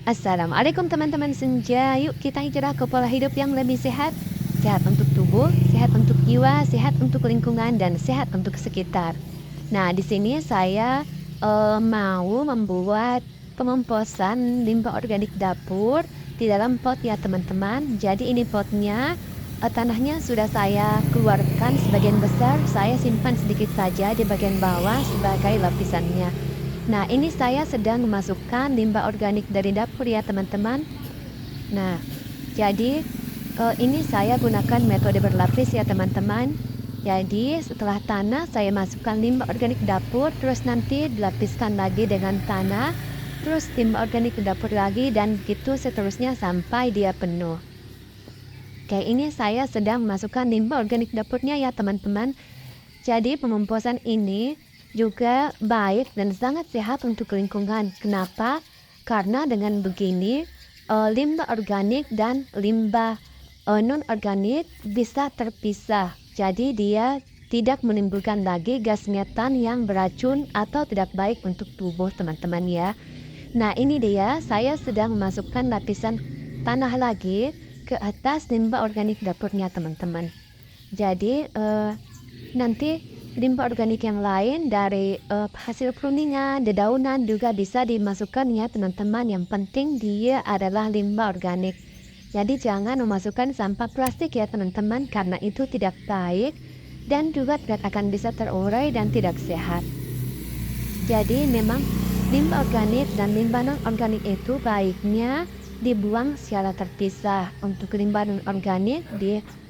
Assalamualaikum teman-teman senja. Yuk kita hijrah ke pola hidup yang lebih sehat. Sehat untuk tubuh, sehat untuk jiwa, sehat untuk lingkungan, dan sehat untuk sekitar. Nah, di sini saya mau membuat pengomposan limbah organik dapur di dalam pot ya teman-teman. Jadi ini potnya, tanahnya sudah saya keluarkan sebagian besar. Saya simpan sedikit saja di bagian bawah sebagai lapisannya. Nah, ini saya sedang memasukkan limbah organik dari dapur ya teman-teman. Nah, jadi ini saya gunakan metode berlapis ya teman-teman. Jadi setelah tanah saya masukkan limbah organik dapur, terus nanti dilapiskan lagi dengan tanah, terus limbah organik ke dapur lagi, dan gitu seterusnya sampai dia penuh. Oke, ini saya sedang memasukkan limbah organik dapurnya ya teman-teman. Jadi pengomposan ini juga baik dan sangat sehat untuk lingkungan. Kenapa? Karena dengan begini limbah organik dan limbah non-organik bisa terpisah. Jadi dia tidak menimbulkan lagi gas metan yang beracun atau tidak baik untuk tubuh teman-teman ya. Nah ini dia, saya sedang memasukkan lapisan tanah lagi ke atas limbah organik dapurnya teman-teman. Jadi nanti limbah organik yang lain dari hasil pruningan, dedaunan juga bisa dimasukkan ya teman-teman. Yang penting dia adalah limbah organik. Jadi jangan memasukkan sampah plastik ya teman-teman, karena itu tidak baik dan juga tidak akan bisa terurai dan tidak sehat. Jadi memang limbah organik dan limbah non-organik itu baiknya dibuang secara terpisah. Untuk limbah non-organik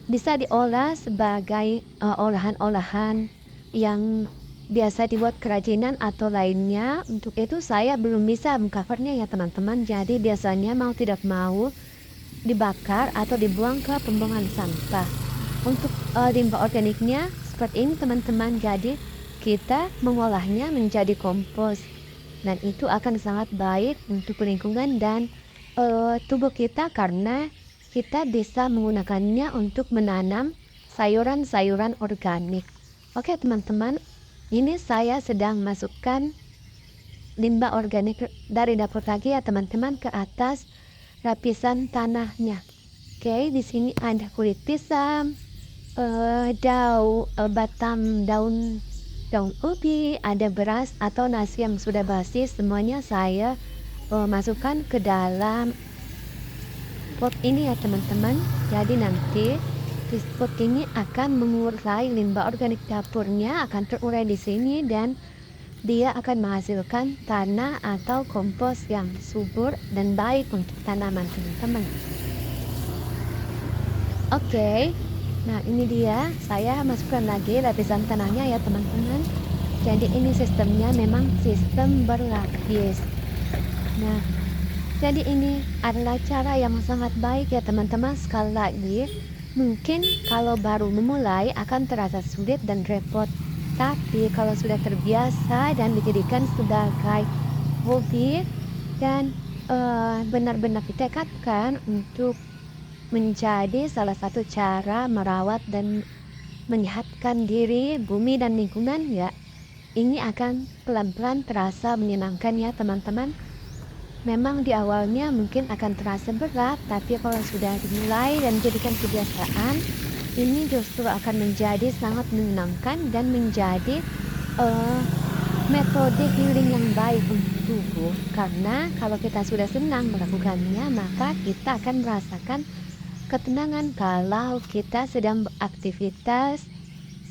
bisa diolah sebagai olahan-olahan yang biasa dibuat kerajinan atau lainnya. Untuk itu saya belum bisa mengcovernya ya teman-teman. Jadi biasanya mau tidak mau dibakar atau dibuang ke pembuangan sampah. Untuk limbah organiknya seperti ini teman-teman. Jadi kita mengolahnya menjadi kompos, dan itu akan sangat baik untuk lingkungan dan tubuh kita, karena kita bisa menggunakannya untuk menanam sayuran-sayuran organik. Oke teman-teman, ini saya sedang masukkan limbah organik dari dapur lagi ya teman-teman ke atas lapisan tanahnya. Oke, di sini ada kulit pisang, batang daun ubi, ada beras atau nasi yang sudah basi, semuanya saya masukkan ke dalam pot ini ya teman-teman. Jadi nanti pot ini akan mengurai limbah organik dapurnya, akan terurai di sini dan dia akan menghasilkan tanah atau kompos yang subur dan baik untuk tanaman teman-teman. Oke, nah ini dia, saya masukkan lagi lapisan tanahnya ya teman-teman. Jadi ini sistemnya memang sistem berlapis. Nah, jadi ini adalah cara yang sangat baik ya teman-teman. Sekali lagi, mungkin kalau baru memulai akan terasa sulit dan repot. Tapi kalau sudah terbiasa dan dijadikan sebagai hobi dan benar-benar ditekadkan untuk menjadi salah satu cara merawat dan menyehatkan diri, bumi dan lingkungan ya, ini akan pelan-pelan terasa menyenangkan ya teman-teman. Memang di awalnya mungkin akan terasa berat, tapi kalau sudah dimulai dan jadikan kebiasaan, ini justru akan menjadi sangat menyenangkan dan menjadi metode healing yang baik untuk tubuh. Karena kalau kita sudah senang melakukannya, maka kita akan merasakan ketenangan kalau kita sedang beraktivitas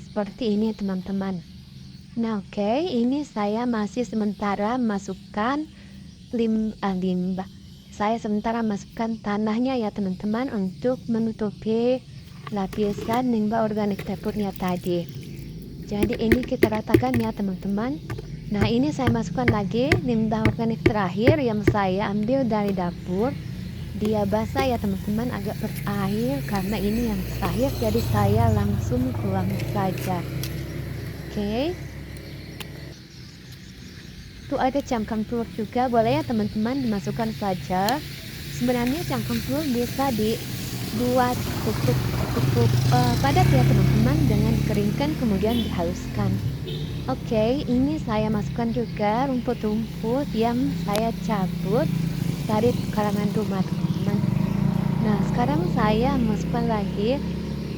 seperti ini teman-teman. Nah oke, ini saya masih sementara masukkan limbah. Saya sementara masukkan tanahnya ya teman-teman untuk menutupi lapisan limbah organik dapurnya tadi. Jadi ini kita ratakan ya teman-teman. Nah ini saya masukkan lagi limbah organik terakhir yang saya ambil dari dapur. Dia basah ya teman-teman, agak berair karena ini yang terakhir, jadi saya langsung tuang saja. Oke. Tuh ada cangkang telur juga, boleh ya teman-teman dimasukkan saja. Sebenarnya cangkang telur bisa dibuat pupuk padat ya teman-teman, dengan dikeringkan kemudian dihaluskan. Oke, ini saya masukkan juga rumput-rumput yang saya cabut dari karangan rumah teman-teman. Nah sekarang saya masukkan lagi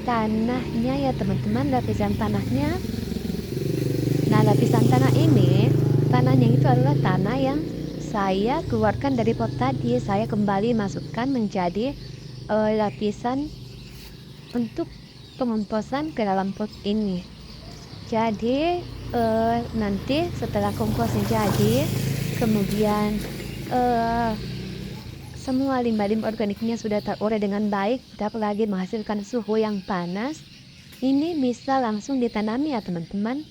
tanahnya ya teman-teman, lapisan tanahnya. Nah lapisan tanah ini, tanahnya itu adalah tanah yang saya keluarkan dari pot tadi. Saya kembali masukkan menjadi lapisan untuk pengomposan ke dalam pot ini. Jadi nanti setelah komposnya jadi, kemudian semua limbah-limbah organiknya sudah terurai dengan baik, tidak lagi menghasilkan suhu yang panas, ini bisa langsung ditanami ya teman-teman.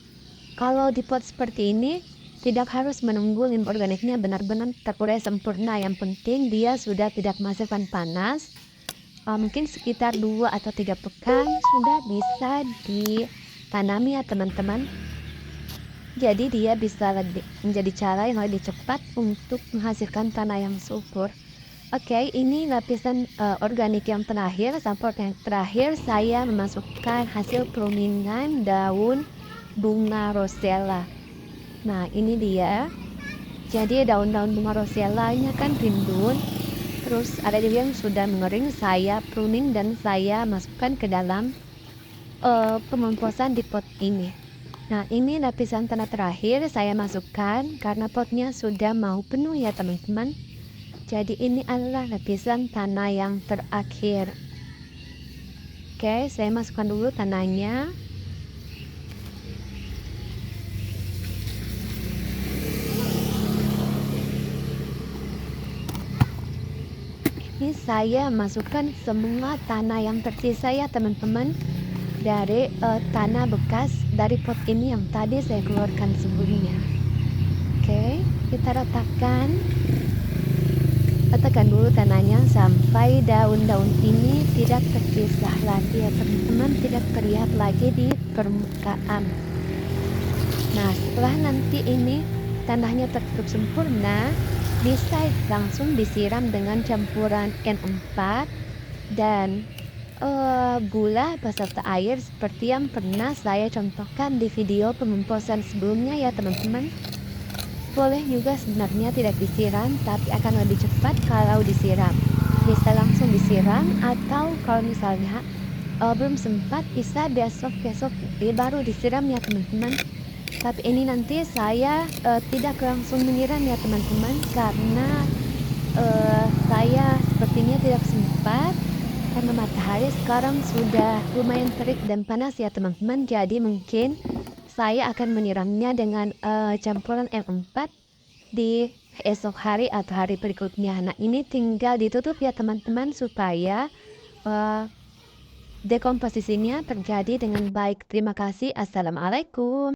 Kalau di pot seperti ini tidak harus menunggu limbah organiknya benar-benar terurai sempurna, yang penting dia sudah tidak menghasilkan panas. Mungkin sekitar 2 atau 3 pekan sudah bisa ditanami ya teman-teman. Jadi dia bisa menjadi cara yang lebih cepat untuk menghasilkan tanah yang subur. Oke, ini lapisan organik yang terakhir. Sampel yang terakhir saya memasukkan hasil pruningan daun bunga rosella. Nah ini dia. Jadi daun-daun bunga rosellanya kan rimbun, terus ada juga yang sudah mengering. Saya pruning dan saya masukkan ke dalam pengomposan di pot ini. Nah ini lapisan tanah terakhir saya masukkan karena potnya sudah mau penuh ya teman-teman. Jadi ini adalah lapisan tanah yang terakhir. Oke, saya masukkan dulu tanahnya. Ini saya masukkan semua tanah yang tersisa ya teman-teman, dari tanah bekas dari pot ini yang tadi saya keluarkan sebelumnya. Oke, kita ratakan dulu tanahnya sampai daun-daun ini tidak terpisah lagi ya teman-teman, tidak terlihat lagi di permukaan. Nah setelah nanti ini tanahnya tertutup sempurna, bisa langsung disiram dengan campuran N4 dan gula beserta air seperti yang pernah saya contohkan di video pengomposan sebelumnya ya teman-teman. Boleh juga sebenarnya tidak disiram, tapi akan lebih cepat kalau disiram. Bisa langsung disiram, atau kalau misalnya belum sempat, bisa besok-besok baru disiram ya teman-teman. Tapi ini nanti saya tidak langsung menyiram ya teman-teman, karena saya sepertinya tidak sempat karena matahari sekarang sudah lumayan terik dan panas ya teman-teman. Jadi mungkin saya akan menyiramnya dengan campuran M4 di esok hari atau hari berikutnya. Nah ini tinggal ditutup ya teman-teman supaya dekomposisinya terjadi dengan baik. Terima kasih. Assalamualaikum.